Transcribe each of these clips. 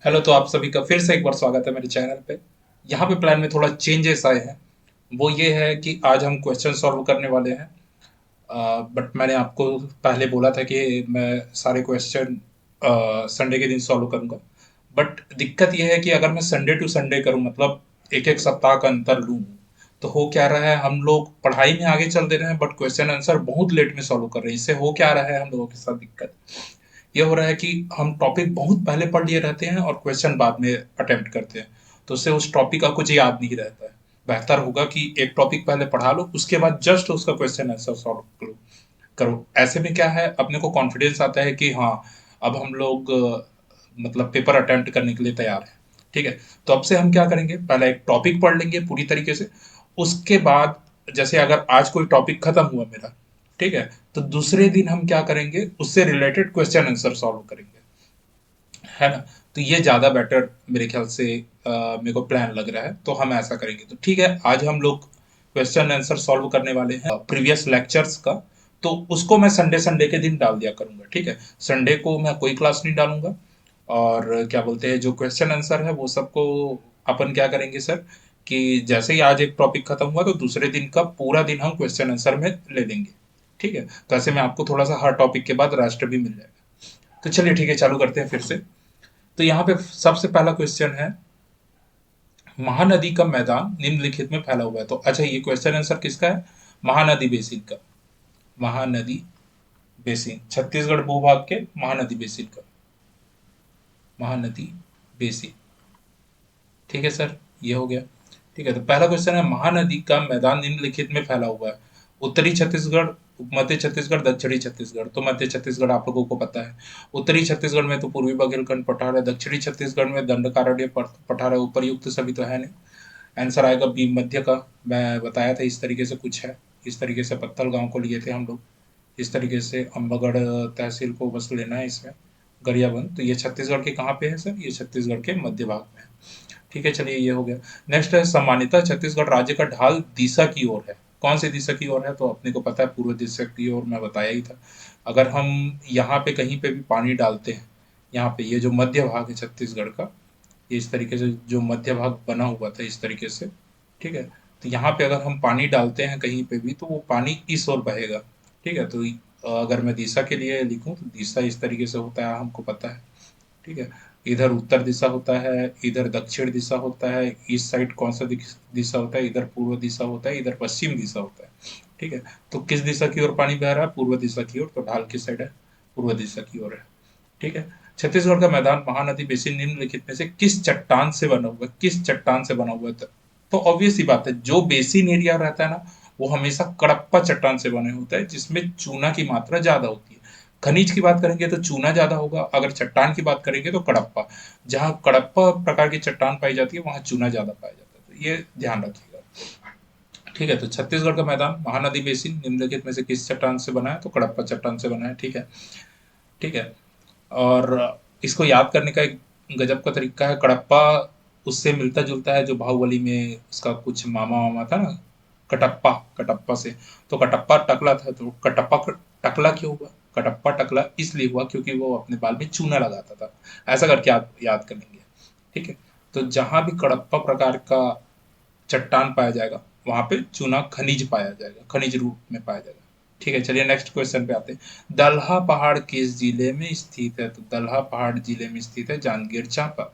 Hello, तो आप सभी का फिर से एक बार स्वागत है मेरे चैनल पे। यहाँ पे प्लान में थोड़ा चेंजेस आए हैं। वो ये है कि आज हम क्वेश्चन सॉल्व करने वाले हैं। बट मैंने आपको पहले बोला था कि मैं सारे क्वेश्चन संडे के दिन सॉल्व करूंगा। बट दिक्कत यह है कि अगर मैं संडे टू संडे करूं, मतलब एक एक सप्ताह का अंतर लूं, तो हो क्या रहा है, हम लोग पढ़ाई में आगे चल दे रहे हैं बट क्वेश्चन आंसर बहुत लेट में सॉल्व कर रहे हैं। इससे हो क्या रहा है हम लोगों के साथ दिक्कत ये हो रहा है कि हम टॉपिक बहुत पहले पढ़ लिए रहते हैं और क्वेश्चन बाद में अटेम्प्ट करते हैं। तो उससे उस टॉपिक का कुछ याद नहीं रहता है। बेहतर होगा कि एक टॉपिक पहले पढ़ा लो, उसके बाद जस्ट उसका क्वेश्चन आंसर सॉल्व करो। ऐसे में क्या है, अपने को कॉन्फिडेंस आता है कि हाँ, अब हम लोग मतलब पेपर अटेम्प्ट करने के लिए तैयार हैं। ठीक है। तो अब से हम क्या करेंगे, पहले एक टॉपिक पढ़ लेंगे पूरी तरीके से। उसके बाद जैसे अगर आज कोई टॉपिक खत्म हुआ मेरा, ठीक है, तो दूसरे दिन हम क्या करेंगे, उससे रिलेटेड क्वेश्चन आंसर सॉल्व करेंगे, है ना। तो ये ज़्यादा बेटर मेरे ख्याल से मेरे को प्लान लग रहा है, तो हम ऐसा करेंगे। तो ठीक है, आज हम लोग क्वेश्चन आंसर सॉल्व करने वाले हैं प्रीवियस लेक्चर्स का। तो उसको मैं संडे संडे के दिन डाल दिया करूंगा, ठीक है। संडे को मैं कोई क्लास नहीं डालूंगा। और क्या बोलते हैं, जो क्वेश्चन आंसर है वो सबको अपन क्या करेंगे सर, कि जैसे ही आज एक टॉपिक खत्म हुआ तो दूसरे दिन का पूरा दिन हम क्वेश्चन आंसर में ले लेंगे। ठीक है। तो ऐसे में आपको थोड़ा सा हर टॉपिक के बाद राष्ट्र भी मिल जाएगा। तो चलिए ठीक है, चालू करते हैं फिर से। तो यहाँ पे सबसे पहला क्वेश्चन है, महानदी का मैदान निम्नलिखित में फैला हुआ है। तो अच्छा, ये क्वेश्चन आंसर किसका है? महानदी बेसिन का। महानदी बेसिन, छत्तीसगढ़ भूभाग के महानदी बेसिन का। महानदी बेसिन। ठीक है सर, ये हो गया। ठीक है, तो पहला क्वेश्चन है, महानदी का मैदान निम्नलिखित में फैला हुआ है। उत्तरी छत्तीसगढ़, मध्य छत्तीसगढ़, दक्षिणी छत्तीसगढ़। तो मध्य छत्तीसगढ़ आप लोगों को पता है। उत्तरी छत्तीसगढ़ में तो पूर्वी बघेलखंड पठार है, दक्षिणी छत्तीसगढ़ में दंडकारण्य पठार है। उपर्युक्त सभी तो है नहीं। आंसर आएगा बी, मध्य का। मैं बताया था इस तरीके से कुछ है। इस तरीके से पत्थल गांव को लिए थे हम लोग। इस तरीके से अम्बागढ़ तहसील को बस लेना है इसमें। गरियाबंद, तो ये छत्तीसगढ़ के कहाँ पे है सर? ये छत्तीसगढ़ के मध्य भाग में है। ठीक है, चलिए ये हो गया। नेक्स्ट है, सामान्यतः छत्तीसगढ़ राज्य का ढाल दिशा की ओर है। कौन सी दिशा की ओर है? तो अपने को पता है, पूर्व दिशा की ओर, मैं बताया ही था। अगर हम यहाँ पे कहीं पे भी पानी डालते हैं, यहाँ पे ये जो मध्य भाग है छत्तीसगढ़ का, ये इस तरीके से जो मध्य भाग बना हुआ था इस तरीके से, ठीक है। तो यहाँ पे अगर हम पानी डालते हैं कहीं पे भी, तो वो पानी इस ओर बहेगा। ठीक है। तो अगर मैं दिशा के लिए लिखूं तो दिशा इस तरीके से होता है, हमको पता है। ठीक है। इधर उत्तर दिशा होता है, इधर दक्षिण दिशा होता है, इस साइड कौन सा दिशा होता है, इधर पूर्व दिशा होता है, इधर पश्चिम दिशा होता है। ठीक है। तो किस दिशा की ओर पानी बह रहा है? पूर्व दिशा की ओर। तो ढाल किस साइड है? पूर्व दिशा की ओर है। ठीक है। छत्तीसगढ़ का मैदान महानदी बेसिन निम्नलिखित में से किस चट्टान से बना हुआ है? किस चट्टान से बना हुआ है? तो ऑब्वियस ही बात है, जो बेसिन एरिया रहता है ना, वो हमेशा कड़प्पा चट्टान से बने होता है, जिसमें चूना की मात्रा ज्यादा होती है। खनिज की बात करेंगे तो चूना ज्यादा होगा, अगर चट्टान की बात करेंगे तो कड़प्पा। जहाँ कड़प्पा प्रकार की चट्टान पाई जाती है, वहां चूना ज्यादा पाया जाता है, तो ये ध्यान रखिएगा। ठीक है। तो छत्तीसगढ़ का मैदान महानदी बेसिन निम्नलिखित में से किस चट्टान से बना है? तो कड़प्पा चट्टान से बना है। ठीक है। ठीक है। और इसको याद करने का एक गजब का तरीका है। कड़प्पा उससे मिलता जुलता है जो बाहुबली में उसका कुछ मामा वामा था ना, कटप्पा। कटप्पा से, तो कटप्पा टकला था, तो कटप्पा टकला क्यों हुआ? कटप्पा टकला इसलिए हुआ क्योंकि वो अपने बाल में चूना लगाता था। ऐसा करके आप याद कर लेंगे। ठीक है। तो जहां भी कड़प्पा प्रकार का चट्टान पाया जाएगा, वहां पे चूना खनिज पाया जाएगा, खनिज रूप में पाया जाएगा। ठीक है, चलिए नेक्स्ट क्वेश्चन पे आते हैं। दलहा पहाड़ किस जिले में स्थित है? तो दलहा पहाड़ जिले में स्थित है जांजगीर चांपा।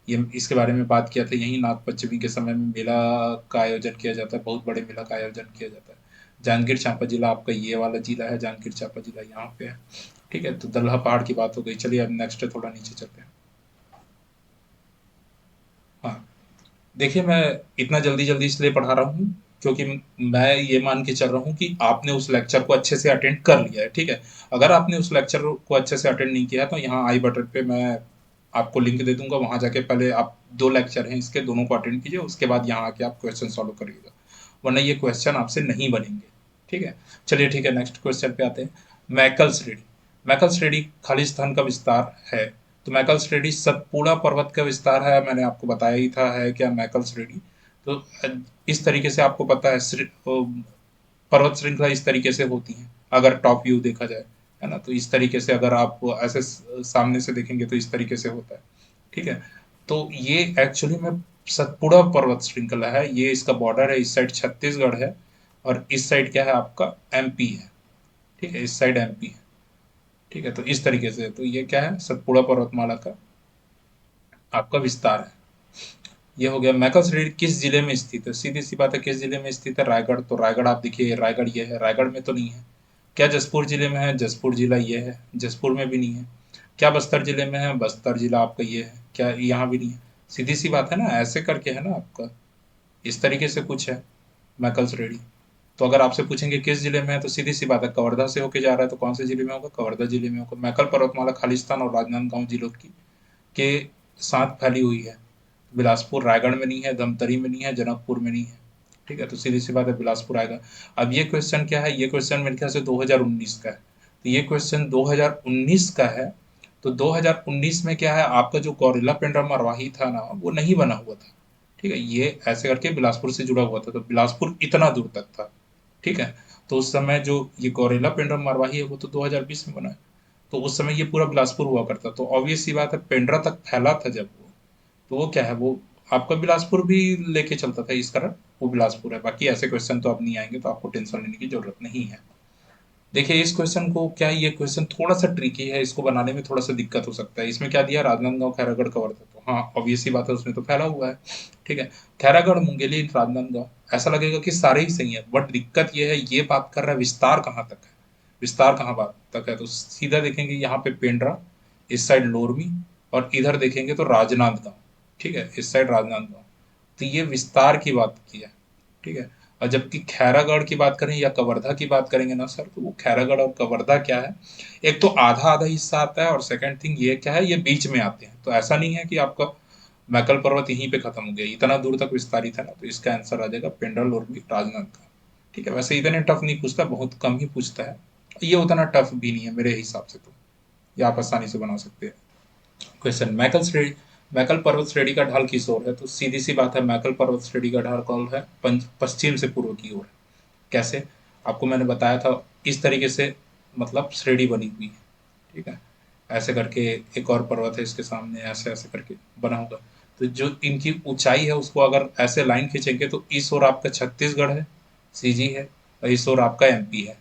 ये इसके बारे में बात किया था, यही नाग पंचमी के समय में मेला का आयोजन किया जाता है, बहुत बड़े मेला का आयोजन किया जाता है। जांजगीर चांपा जिला आपका ये वाला जिला है, जांजगीर चांपा जिला यहाँ पे है। ठीक है। तो दलहा पहाड़ की बात हो गई, चलिए अब नेक्स्ट थोड़ा नीचे चलते हैं। हाँ, देखिए, मैं इतना जल्दी जल्दी इसलिए पढ़ा रहा हूँ क्योंकि मैं ये मान के चल रहा हूँ कि आपने उस लेक्चर को अच्छे से अटेंड कर लिया है। ठीक है। अगर आपने उस लेक्चर को अच्छे से अटेंड नहीं किया तो यहाँ आई बटन पे मैं आपको लिंक दे दूंगा, वहां जाके पहले आप दो लेक्चर हैं इसके, दोनों को अटेंड कीजिए, उसके बाद यहाँ आके आप क्वेश्चन सॉल्व करिएगा, वरना ये क्वेश्चन आपसे नहीं बनेंगे। ठीक है। चलिए ठीक है, नेक्स्ट क्वेश्चन पे आते हैं। मैकल श्रेणी। मैकल श्रेणी खालिस्तान का विस्तार है। तो मैकल श्रेणी सतपुड़ा पर्वत का विस्तार है, मैंने आपको बताया ही था है क्या मैकल श्रेणी। तो इस तरीके से आपको पता है, पर्वत श्रृंखला इस तरीके से होती है अगर टॉप व्यू देखा जाए, है ना। तो इस तरीके से अगर आप ऐसे सामने से देखेंगे तो इस तरीके से होता है। ठीक है। तो ये एक्चुअली में सतपुड़ा पर्वत श्रृंखला है, ये इसका बॉर्डर है, इस साइड छत्तीसगढ़ है और इस साइड क्या है आपका एमपी है। ठीक है, इस साइड एमपी है। ठीक है, तो इस तरीके से तो ये क्या है सतपुड़ा पर्वतमाला का आपका विस्तार है। ये हो गया। मैकल्स रिज किस जिले में स्थित है? सीधी सी बात है, किस जिले में स्थित है? रायगढ़। तो रायगढ़ आप देखिए, रायगढ़ ये है, रायगढ़ में तो नहीं है। क्या जसपुर जिले में है? जसपुर जिला ये है, जसपुर में भी नहीं है। क्या बस्तर जिले में है? बस्तर जिला आपका ये है, क्या यहाँ भी नहीं है? सीधी सी बात है ना, ऐसे करके है ना आपका, इस तरीके से कुछ है मैकल्स रेडी। तो अगर आपसे पूछेंगे किस जिले में है, तो सीधी सी बात है कवर्धा से होके जा रहा है, तो कौन से जिले में होगा? कवर्धा जिले में होगा। मैकल पर्वतमाला खालिस्तान और राजनांदगांव जिलों की के साथ फैली हुई है। बिलासपुर रायगढ़ में नहीं है, धमतरी में नहीं है, जनकपुर में नहीं है। ठीक है, तो सीधी सी बात है बिलासपुर आएगा। अब ये क्वेश्चन क्या है? ये क्वेश्चन मेरे ख्याल से 2019 का है। तो ये क्वेश्चन 2019 का है। तो 2019 में क्या है आपका, जो गौरेला पेंड्रा मरवाही था ना, वो नहीं बना हुआ था। ठीक है, ये ऐसे करके बिलासपुर से जुड़ा हुआ था, तो बिलासपुर इतना दूर तक था। ठीक है, तो उस समय जो ये गौरेला पेंड्रा मरवाही है वो तो 2020 में बना है। तो उस समय ये पूरा बिलासपुर हुआ करता, तो ऑब्वियस सी बात है पेंड्रा तक फैला था जब वो, तो वो क्या है, वो आपका बिलासपुर भी लेके चलता था, इस कारण वो बिलासपुर है। बाकी ऐसे क्वेश्चन तो अब नहीं आएंगे, तो आपको टेंशन लेने की जरूरत नहीं है। देखिए इस क्वेश्चन को क्या है, ये क्वेश्चन थोड़ा सा ट्रिकी है, इसको बनाने में थोड़ा सा दिक्कत हो सकता है। इसमें क्या दिया, राजनांदगांव खैरागढ़ कवर्धा, तो हाँ ऑब्वियस सी बात है उसमें तो फैला हुआ है। ठीक है, खैरागढ़ मुंगेली राजनांदगांव, ऐसा लगेगा कि सारे ही सही है, बट दिक्कत ये है, ये बात कर रहा है विस्तार कहाँ तक है, विस्तार कहाँ बात तक है। तो सीधा देखेंगे यहाँ पे पेंड्रा, इस साइड लोरमी, और इधर देखेंगे तो राजनांदगांव। ठीक है, इस साइड राजनांदगांव। तो ये विस्तार की बात की है। ठीक है, और जबकि खैरागढ़ की बात करें या कवर्धा की बात करेंगे ना सर, तो वो खैरागढ़ और कवर्धा क्या है, एक तो आधा आधा हिस्सा आता है, और सेकंड थिंग ये क्या है, ये बीच में आते हैं। तो ऐसा नहीं है कि आपका मैकल पर्वत यहीं पे खत्म हो गया, इतना दूर तक विस्तारित है ना। तो इसका आंसर आ जाएगा पेंड्रल और राजनांद का। ठीक है, वैसे इतने टफ नहीं पूछता, बहुत कम ही पूछता है। ये उतना टफ भी नहीं है मेरे हिसाब से, तो ये आप आसानी से बना सकते हैं। क्वेश्चन, मैकल पर्वत श्रेणी का ढाल किस ओर है? तो सीधी सी बात है, मैकल पर्वत श्रेणी का ढाल कौन है, पश्चिम से पूर्व की ओर है। कैसे? आपको मैंने बताया था, इस तरीके से मतलब श्रेणी बनी हुई है। ठीक है, ऐसे करके एक और पर्वत है इसके सामने, ऐसे ऐसे करके बना होगा। तो जो इनकी ऊंचाई है उसको अगर ऐसे लाइन खींचेंगे, तो इस ओर आपका छत्तीसगढ़ है, सीजी है, और इस ओर आपका एमपी है,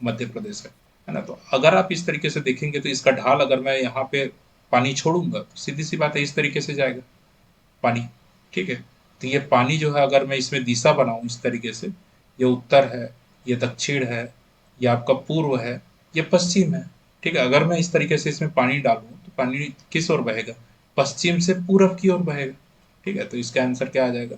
मध्य प्रदेश है ना। तो अगर आप इस तरीके से देखेंगे, तो इसका ढाल अगर मैं यहाँ पे पानी छोड़ूंगा, तो सीधी सी बात है इस तरीके से जाएगा पानी। ठीक है, तो ये पानी जो है, अगर मैं इसमें दिशा बनाऊं इस तरीके से, ये उत्तर है, ये दक्षिण है, ये आपका पूर्व है, ये पश्चिम है। ठीक है, अगर मैं इस तरीके से इसमें पानी डालूं, तो पानी किस ओर बहेगा, पश्चिम से पूरब की ओर बहेगा। ठीक है, तो इसका आंसर क्या आ जाएगा,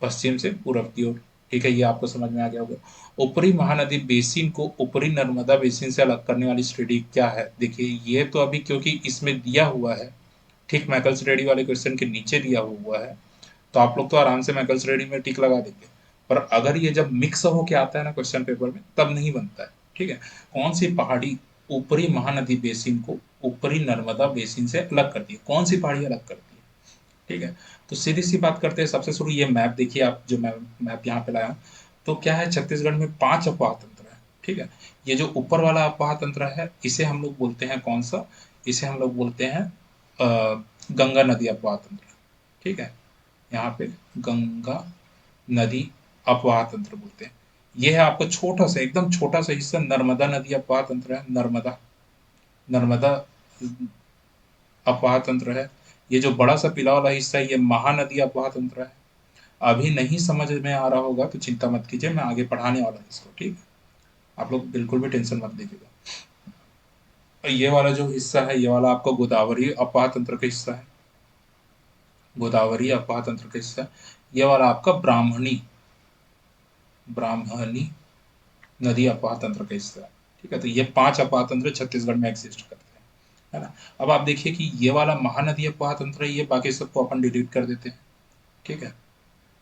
पश्चिम से पूरब की ओर। ठीक है, ये आपको समझ में आ गया होगा। ऊपरी महानदी बेसिन को ऊपरी नर्मदा बेसिन से अलग करने वाली श्रेणी क्या है? देखिए ये तो अभी क्योंकि इसमें दिया हुआ है, ठीक मैकल्स रेडी वाले क्वेश्चन के नीचे दिया हुआ है, तो आप लोग तो आराम से मैकल्स रेडी में टिक लगा देंगे। पर अगर ये जब मिक्स होके आता है ना क्वेश्चन पेपर में, तब नहीं बनता है। ठीक है, कौन सी पहाड़ी ऊपरी महानदी बेसिन को ऊपरी नर्मदा बेसिन से अलग करती है, कौन सी पहाड़ी अलग करती है? ठीक है, तो सीधी सी बात करते हैं, सबसे शुरू ये मैप देखिए आप, जो मैं मैप यहाँ पे लाया हूँ। तो क्या है, छत्तीसगढ़ में 5 अपवाह तंत्र है। ठीक है, ये जो ऊपर वाला अपवाह तंत्र है, इसे हम लोग बोलते हैं कौन सा, इसे हम लोग बोलते हैं गंगा नदी अपवाह तंत्र। ठीक है, यहाँ पे गंगा नदी अपवाह तंत्र बोलते हैं। ये है आपका छोटा सा, एकदम छोटा सा हिस्सा, नर्मदा नदी अपवाह तंत्र है, नर्मदा, नर्मदा अपवाह तंत्र है। ये जो बड़ा सा पीला वाला हिस्सा है, ये महानदी अपवाह तंत्र है। अभी नहीं समझ में आ रहा होगा तो चिंता मत कीजिए, मैं आगे पढ़ाने वाला हूँ इसको। ठीक है, आप लोग बिल्कुल भी टेंशन मत लीजिएगा। ये वाला जो हिस्सा है, ये वाला आपका गोदावरी अपवाह तंत्र का हिस्सा है, गोदावरी अपवाह तंत्र का हिस्सा है। ये वाला आपका ब्राह्मणी, ब्राह्मणी नदी अपवाह तंत्र का हिस्सा है। ठीक है, तो ये 5 अपवाह तंत्र छत्तीसगढ़ में एग्जिस्ट करते हैं, है ना। अब आप देखिए कि ये वाला महानदी अपवाह तंत्र है, ये बाकी सबको अपन डिलीट कर देते हैं। ठीक है,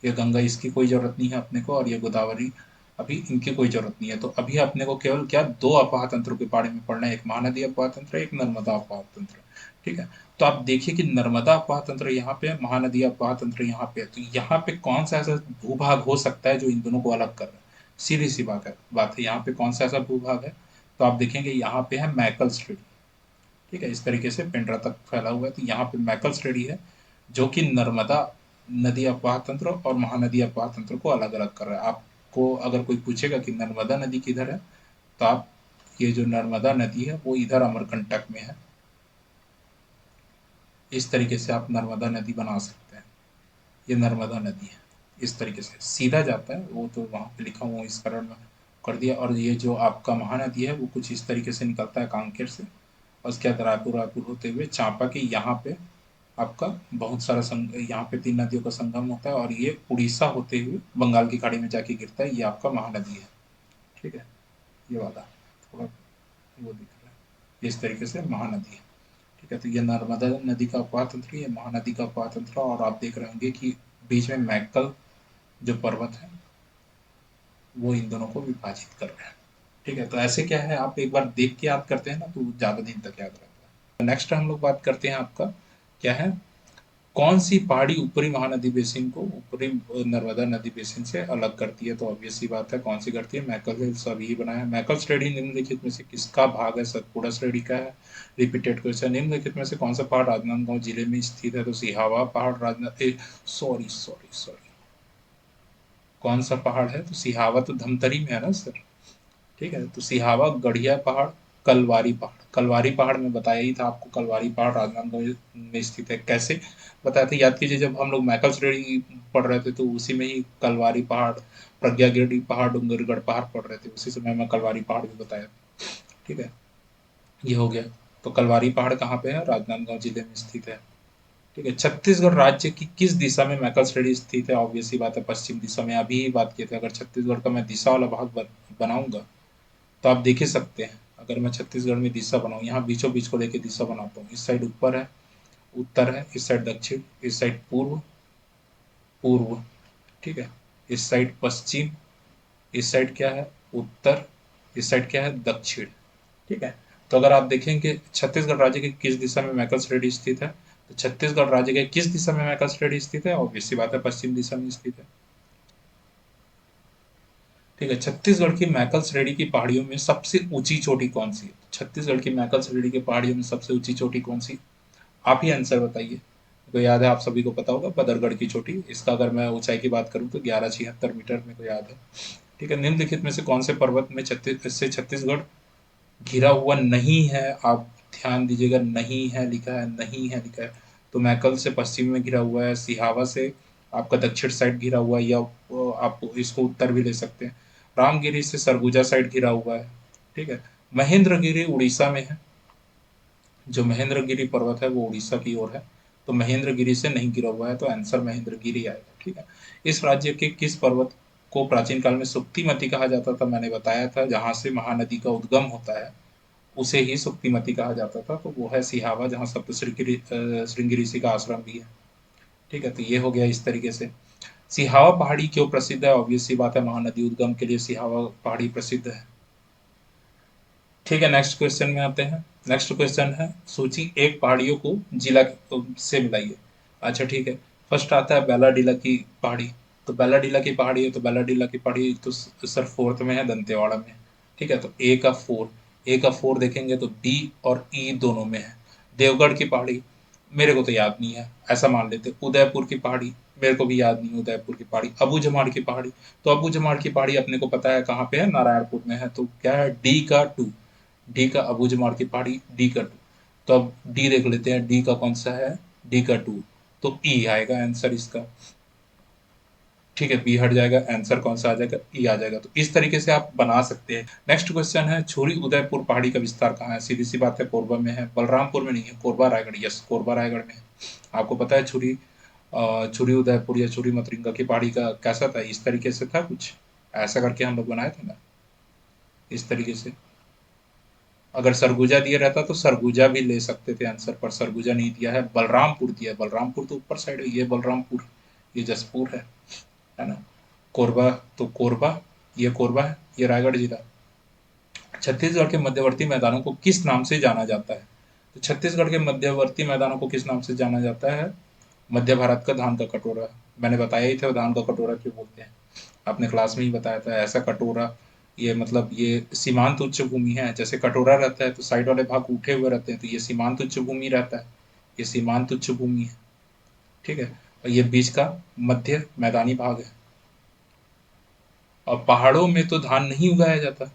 ये गंगा, इसकी कोई जरूरत नहीं है अपने को, और ये गोदावरी, अभी इनकी कोई जरूरत नहीं है। तो अभी अपने को केवल क्या, 2 अपवाह तंत्रों के बारे में पढ़ना है, एक महानदी अपवाह तंत्र, एक नर्मदा अपवाह तंत्र। ठीक है, तो आप देखिए कि नर्मदा अपवाह तंत्र यहाँ पे है, महानदी अपवाह तंत्र यहाँ पे है। तो यहाँ पे कौन सा ऐसा भूभाग हो सकता है जो इन दोनों को अलग कर रहा है? सीधी सी बात है, यहाँ पे कौन सा ऐसा भूभाग है? तो आप देखेंगे यहाँ पे है मैकल श्रेणी। ठीक है, इस तरीके से पेंड्रा तक फैला हुआ है। तो यहाँ पे मैकल श्रेणी है जो कि नर्मदा नदी अपवाह तंत्र और महानदी अपवाह तंत्र को अलग अलग कर रहा है। आपको अगर कोई पूछेगा कि नर्मदा नदी किधर है, तो आप ये जो नर्मदा नदी है वो इधर अमरकंटक में है। इस तरीके से आप नर्मदा नदी बना सकते हैं। ये नर्मदा नदी है, इस तरीके से सीधा जाता है, वो तो वहाँ पे लिखा हुआ इस कारण में कर दिया। और ये जो आपका महानदी है वो कुछ इस तरीके से निकलता है कांकेर से, और उसके बाद रायपुर रायपुर होते हुए चांपा के यहाँ पे आपका बहुत सारा यहाँ पे 3 नदियों का संगम होता है, और ये उड़ीसा होते हुए बंगाल की खाड़ी में जाके गिरता है। ये आपका महानदी है। ठीक है, ये वाला थोड़ा वो दिख रहा है, इस तरीके से महानदी है। ठीक है, तो ये नर्मदा नदी का अपवाह तंत्र, ये महानदी का अपवाह तंत्र, और आप देख रहे होंगे कि बीच में मैकल जो पर्वत है वो इन दोनों को विभाजित कर रहे हैं। ठीक है, तो ऐसे क्या है, आप एक बार देख के याद करते हैं ना तो ज़्यादा दिन तक याद रहता है। नेक्स्ट हम लोग बात करते हैं आपका क्या है, कौन सी पहाड़ी ऊपरी महानदी बेसिन को ऊपरी नर्मदा नदी बेसिन से अलग करती है? तो ऑब्वियस सी बात है, कौन सी करती है? मैकल हिल्स अभी बनाया है। मैकल श्रेणी निम्नलिखित में से किसका भाग है? सतपुड़ा श्रेणी का है। रिपीटेड क्वेश्चन, निम्नलिखित में से कौन सा पहाड़ राजनांदगांव जिले में स्थित है? तो सिहावा पहाड़ राजनाथ सॉरी सॉरी सॉरी, कौन सा पहाड़ है? तो सिहावा तो धमतरी में है ना सर। ठीक है, तो सिहावा, गढ़िया पहाड़, कलवारी पहाड़। कलवारी पहाड़ में बताया ही था आपको, कलवारी पहाड़ राजनांदगांव में स्थित है। कैसे बताया था याद कीजिए, जब हम लोग मैकल श्रेणी पढ़ रहे थे तो उसी में ही कलवारी पहाड़, प्रज्ञागिरी पहाड़, डूंगरगढ़ पहाड़ पढ़ रहे थे, उसी समय मैं कलवारी पहाड़ भी बताया था। ठीक है, ये हो गया। तो कलवारी पहाड़ कहाँ पे है? राजनांदगांव जिले में स्थित है। ठीक है, छत्तीसगढ़ राज्य की किस दिशा में मैकल श्रेणी स्थित है? ऑब्वियस ही बात है, पश्चिम दिशा में। अभी ही बात किए थे, अगर छत्तीसगढ़ का मैं दिशा वाला भाग बनाऊंगा तो आप देख ही सकते हैं। अगर मैं छत्तीसगढ़ में दिशा बनाऊँ, यहाँ बीचों बीच को लेके दिशा बनाता हूँ, इस साइड ऊपर है, उत्तर है, इस साइड दक्षिण, इस साइड पूर्व, पूर्व। ठीक है, इस साइड पश्चिम, इस साइड क्या है? उत्तर, इस साइड क्या है? दक्षिण। ठीक है, तो अगर आप देखेंगे छत्तीसगढ़ राज्य की किस दिशा में मैकल श्रेणी स्थित है, तो छत्तीसगढ़ राज्य के किस दिशा में मैकल श्रेणी स्थित है? ऑब्वियस सी बात है, पश्चिम दिशा में स्थित है। ठीक है, छत्तीसगढ़ की मैकल श्रेणी की पहाड़ियों में सबसे ऊंची चोटी कौन सी है? छत्तीसगढ़ की मैकल श्रेणी की पहाड़ियों में सबसे ऊंची चोटी कौन सी? आप ही आंसर बताइए। तो याद है, आप सभी को पता होगा, बदरगढ़ की चोटी। इसका अगर मैं ऊंचाई की बात करूं तो 1176 मीटर मेरे को याद है। ठीक है, निम्नलिखित में से कौन से पर्वत में छत्तीसगढ़ घिरा हुआ नहीं है? आप ध्यान दीजिएगा, नहीं है लिखा है, नहीं है लिखा है। तो मैकल से पश्चिम में घिरा हुआ है, सिहावा से आपका दक्षिण साइड घिरा हुआ है, या आप इसको उत्तर भी ले सकते हैं। रामगिरी से सरगुजा साइड घिरा हुआ है। ठीक है, महेंद्रगिरी उड़ीसा में है। जो महेंद्रगिरी पर्वत है वो उड़ीसा की ओर है, तो महेंद्रगिरी से नहीं गिरा हुआ है, तो आंसर महेंद्रगिरी आएगा। ठीक है, इस राज्य के किस पर्वत को प्राचीन काल में सुक्तिमती कहा जाता था? मैंने बताया था, जहां से महानदी का उद्गम होता है उसे ही सुक्तिमती कहा जाता था, तो वो है सिहावा, जहाँ सप्त श्रृंगी ऋषि का आश्रम भी है। ठीक है, तो ये हो गया इस तरीके से। सिहावा पहाड़ी क्यों प्रसिद्ध है? ऑब्वियस सी बात है, महानदी उद्गम के लिए सिहावा पहाड़ी प्रसिद्ध है। ठीक है, नेक्स्ट क्वेश्चन में आते हैं। नेक्स्ट क्वेश्चन है, सूची एक पहाड़ियों को जिला से मिलाइए। अच्छा ठीक है, फर्स्ट आता है बेलाडीला की पहाड़ी। तो बेलाडीला की पहाड़ी है, तो बेलाडीला की पहाड़ी तो सर फोर्थ में है, दंतेवाड़ा में। ठीक है, तो ए का फोर देखेंगे तो बी और ई दोनों में है। देवगढ़ की पहाड़ी मेरे को तो याद नहीं है, ऐसा मान लेते। उदयपुर की पहाड़ी मेरे को भी याद नहीं, उदयपुर की पहाड़ी। अबू जमाड़ की पहाड़ी, तो अबू जमाड़ की पहाड़ी अपने को पता है कहाँ पे है, नारायणपुर में है। तो क्या है? डी का टू, डी का अबू जमाड़ की पहाड़ी, डी का टू। तो अब डी देख लेते हैं, डी का कौन सा है? डी का टू, तो ई आएगा आंसर इसका। ठीक है, बी हट जाएगा, आंसर कौन सा आ जाएगा? ई आ जाएगा। तो इस तरीके से आप बना सकते हैं। नेक्स्ट क्वेश्चन है, छुरी उदयपुर पहाड़ी का विस्तार कहाँ है? सीधी सी बात है, कोरबा में है। बलरामपुर में नहीं है, कोरबा रायगढ़। यस, कोरबा रायगढ़ में है। आपको पता है छुरी उदयपुर या छुरी मतरिंगा की पहाड़ी का कैसा था? इस तरीके से था कुछ, ऐसा करके हम लोग बनाए थे ना, इस तरीके से। अगर सरगुजा दिया रहता तो सरगुजा भी ले सकते थे आंसर, पर सरगुजा नहीं दिया है, बलरामपुर दिया है। बलरामपुर तो ऊपर साइड है, ये बलरामपुर, ये जसपुर है ना। कोरबा, तो कोरबा, ये कोरबा है, ये रायगढ़ जिला। छत्तीसगढ़ के मध्यवर्ती मैदानों को किस नाम से जाना जाता है? तो छत्तीसगढ़ के मध्यवर्ती मैदानों को किस नाम से जाना जाता है? मध्य भारत का धान का कटोरा। मैंने बताया ही था धान का कटोरा क्यों बोलते हैं, आपने क्लास में ही बताया था। ऐसा कटोरा ये मतलब ये सीमांत उच्च भूमि है। जैसे कटोरा रहता है तो साइड वाले भाग उठे हुए रहते हैं, तो ये सीमांत उच्च भूमि रहता है, ये सीमांत उच्च भूमि है। ठीक है, और ये बीच का मध्य मैदानी भाग है। और पहाड़ों में तो धान नहीं उगाया जाता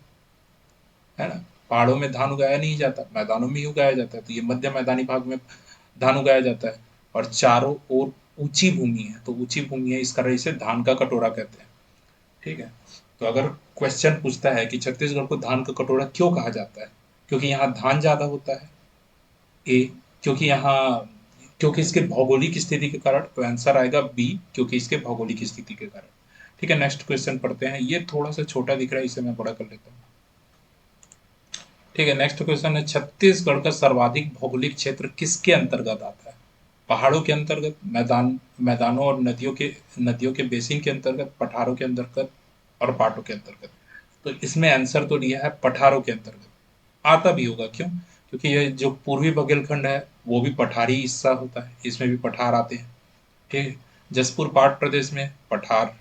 है ना, पहाड़ों में धान उगाया नहीं जाता, मैदानों में ही उगाया जाता है। तो ये मध्य मैदानी भाग में धान उगाया जाता है। और चारों ओर ऊंची भूमि है, तो ऊंची भूमि है, इस कारण इसे धान का कटोरा कहते हैं। ठीक है, तो अगर क्वेश्चन पूछता है कि छत्तीसगढ़ को धान का कटोरा क्यों कहा जाता है, क्योंकि यहाँ धान ज्यादा होता है। ए, क्योंकि यहाँ, क्योंकि इसके भौगोलिक स्थिति के कारण, तो आंसर आएगा बी, क्योंकि इसके भौगोलिक स्थिति के कारण। ठीक है, नेक्स्ट क्वेश्चन पढ़ते हैं। ये थोड़ा सा छोटा दिख रहा है, इसे मैं बड़ा कर लेता हूँ। ठीक है, नेक्स्ट क्वेश्चन है, छत्तीसगढ़ का सर्वाधिक भौगोलिक क्षेत्र किसके अंतर्गत आता है? पहाड़ों के अंतर्गत, मैदानों और नदियों के बेसिन के अंतर्गत, पठारों के अंतर्गत, और पाटों के अंतर्गत। तो इसमें आंसर तो लिया है पठारों के अंतर्गत। आता भी होगा, क्यों? क्योंकि ये जो पूर्वी बघेलखंड है वो भी पठारी हिस्सा होता है, इसमें भी पठार आते हैं। ठीक है, जसपुर पाट प्रदेश में पठार।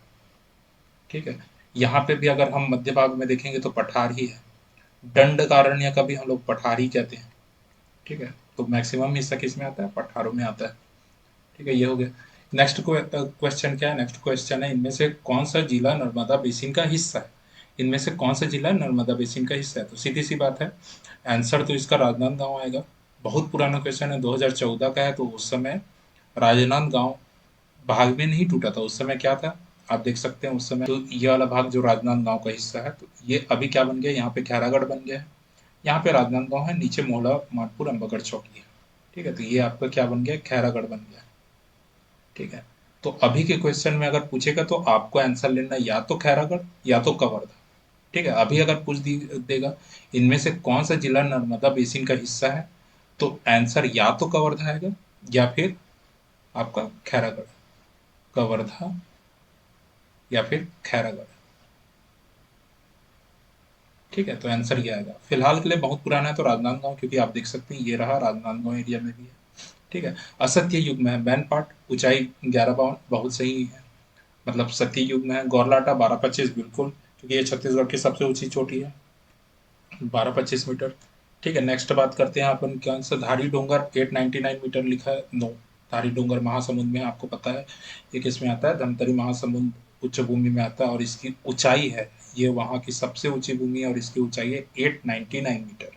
ठीक है, यहाँ पे भी अगर हम मध्य भाग में देखेंगे तो पठार ही है। दंडकारण्य का भी हम लोग पठार ही कहते हैं। ठीक है, तो मैक्सिमम हिस्सा किस में आता है? पठारों में आता है। ठीक है, ये हो गया। नेक्स्ट क्वेश्चन क्या है? नेक्स्ट क्वेश्चन है, इनमें से कौन सा जिला नर्मदा बेसिन का हिस्सा है? इनमें से कौन सा जिला नर्मदा बेसिन का हिस्सा है? तो सीधी सी बात है, आंसर तो इसका राजनांदगांव आएगा। बहुत पुराना क्वेश्चन है, 2014 का है। तो उस समय राजनांदगांव भाग में नहीं टूटा था। उस समय क्या था, आप देख सकते हैं। उस समय तो ये वाला भाग जो राजनांदगांव का हिस्सा है, तो ये अभी क्या बन गया, यहाँ पे खैरागढ़ बन गया है। यहाँ पे राजनांदगांव है, नीचे मोहला, मानपुर, अम्बागढ़ चौकी है। ठीक है, तो ये आपका क्या बन गया, खैरागढ़ बन गया। ठीक है, तो अभी के क्वेश्चन में अगर पूछेगा तो आपको आंसर लेना या तो खैरागढ़ या तो कवर्धा। ठीक है, अभी अगर देगा इनमें से कौन सा जिला नर्मदा बेसिन का हिस्सा है, तो आंसर या तो कवर्धा आएगा या फिर आपका खैरागढ़। कवर्धा या फिर खैरागढ़। ठीक है, तो आंसर ये आएगा। फिलहाल के लिए बहुत पुराना है तो राजनांदगांव, क्योंकि आप देख सकते हैं ये रहा, राजनांदगांव एरिया में भी है। ठीक है, असत्य युग में है बैन पाट, ऊंचाई 1152, बहुत सही है। मतलब सत्य युग में है। गौरलाटा 1225, बिल्कुल, क्योंकि ये छत्तीसगढ़ की सबसे ऊंची चोटी है, 1225 मीटर। ठीक है, नेक्स्ट बात करते हैं अपन क्या आंसर, धारी डोंगर 899 मीटर लिखा है, नो। धारी डोंगर महासमुंद में है, आपको पता है। ये किस में आता है? धमतरी महासमुंद उच्च भूमि में आता है, और इसकी ऊंचाई है, ये वहाँ की सबसे ऊंची भूमि है, और इसकी ऊंचाई है 899 मीटर।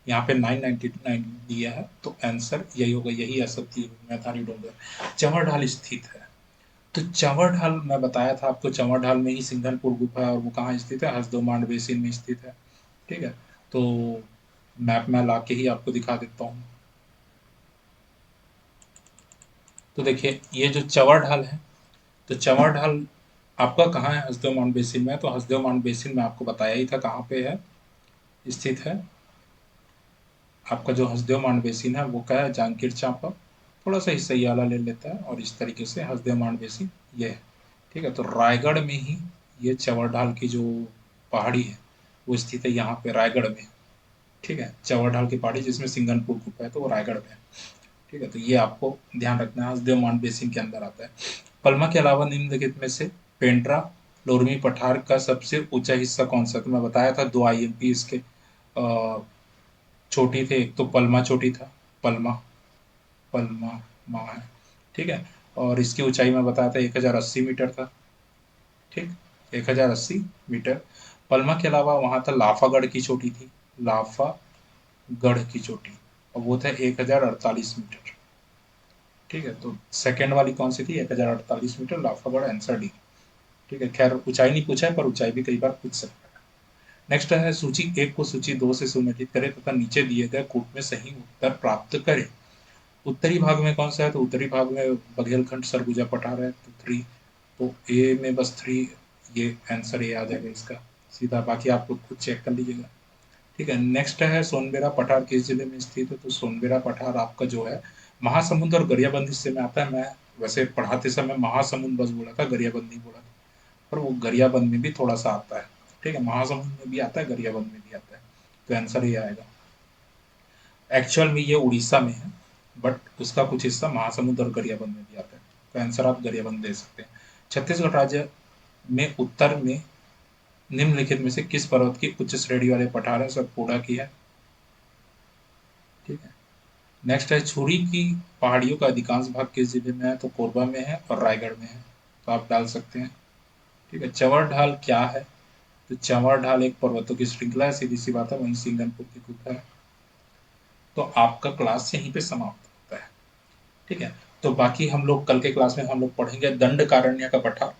यहाँ पे 999 दिया है, तो आंसर यही होगा, यही असत्य युग में धारी डोंगर चंवर ढाल स्थित है। तो चंवर ढाल मैं बताया था आपको, चंवर ढाल में ही सिंघनपुर गुफा है, और वो कहाँ स्थित है? हसदेव मांड बेसिन में स्थित है। ठीक है, तो मैप में ला के ही आपको दिखा देता हूँ। तो देखिए, ये जो चंवर ढाल है, तो चंवर ढाल आपका कहाँ है? हसदेव माउंट बेसिन में है। तो हसदेव माउंट बेसिन में आपको बताया ही था कहाँ पे है, स्थित है। आपका जो हसदेव माउंट बेसिन है वो क्या है? जांजगीर चांपा, थोड़ा सा हिस्सा ये वाला ले लेता है, और इस तरीके से हसदेव माउंट बेसिन ये है। ठीक है, तो रायगढ़ में ही ये चंवर ढाल की जो पहाड़ी है वो स्थित है, यहाँ पे रायगढ़ में। ठीक है, चंवर ढाल की पहाड़ी जिसमें सिंघनपुर गुफा है, तो वो रायगढ़ में है। ठीक है, तो ये आपको ध्यान रखना है, हसदेव माउंट बेसिन के अंदर आता है। पलमा के अलावा निम्नलिखित में से पेंड्रा लोरमी पठार का सबसे ऊंचा हिस्सा कौन सा? तो मैं बताया था दो आईएमपी इसके चोटी थे, एक तो पलमा चोटी था, पलमा, पलमा माँ है। ठीक है, और इसकी ऊंचाई में बताया था 1080 मीटर था। ठीक, 1080 मीटर। पलमा के अलावा वहां था लाफागढ़ की चोटी थी, लाफागढ़ की चोटी, और वो था 1048 मीटर। ठीक है, तो सेकंड वाली कौन सी थी? 1048 मीटर, लाफागढ़, आंसर डी। ठीक है, खैर ऊंचाई नहीं पूछा है, पर ऊंचाई भी कई बार पूछ सकता है। नेक्स्ट है, सूची एक को सूची दो से सुमेलित करें तथा नीचे दिए गए कूट में सही उत्तर प्राप्त करें। उत्तरी भाग में कौन सा है? तो उत्तरी भाग में बघेलखंड सरगुजा पठार है, तो थ्री। तो ए में बस थ्री, ये आंसर ए आ जाएगा इसका सीधा, बाकी आप खुद चेक कर लीजिएगा। ठीक है, नेक्स्ट है, सोनबेरा पठार किस जिले में स्थित है? तो सोनबेरा पठार आपका जो है महासमुंद और गरियाबंद हिस्से में आता है। मैं वैसे पढ़ाते समय महासमुंद बस बोला था, गरियाबंद नहीं बोला था, पर वो गरियाबंद में भी थोड़ा सा आता है। ठीक है, महासमुंद में भी आता है, गरियाबंद में भी आता है। तो आंसर ये आएगा। एक्चुअल में ये उड़ीसा में है, बट उसका कुछ हिस्सा महासमुंद और गरियाबंद में भी आता है। तो आंसर आप गरियाबंद दे सकते हैं। छत्तीसगढ़ राज्य में उत्तर में निम्नलिखित में से किस पर्वत की उच्च श्रेणी वाले पठार है? सर पोढ़ा की है। ठीक है। नेक्स्ट है, छुरी की पहाड़ियों का अधिकांश भाग किस जिले में है? तो कोरबा में है और रायगढ़ में है। तो आप डाल सकते हैं। ठीक है। चंवर ढाल क्या है? तो चंवर ढाल एक पर्वतों की श्रृंखला है, सीधी सी बात है, वहीं सिंगनपुर की गुफा है। तो आपका क्लास यहीं पे समाप्त होता है। ठीक है। तो बाकी हम लोग कल के क्लास में हम लोग पढ़ेंगे दंडकारण्य का पठार।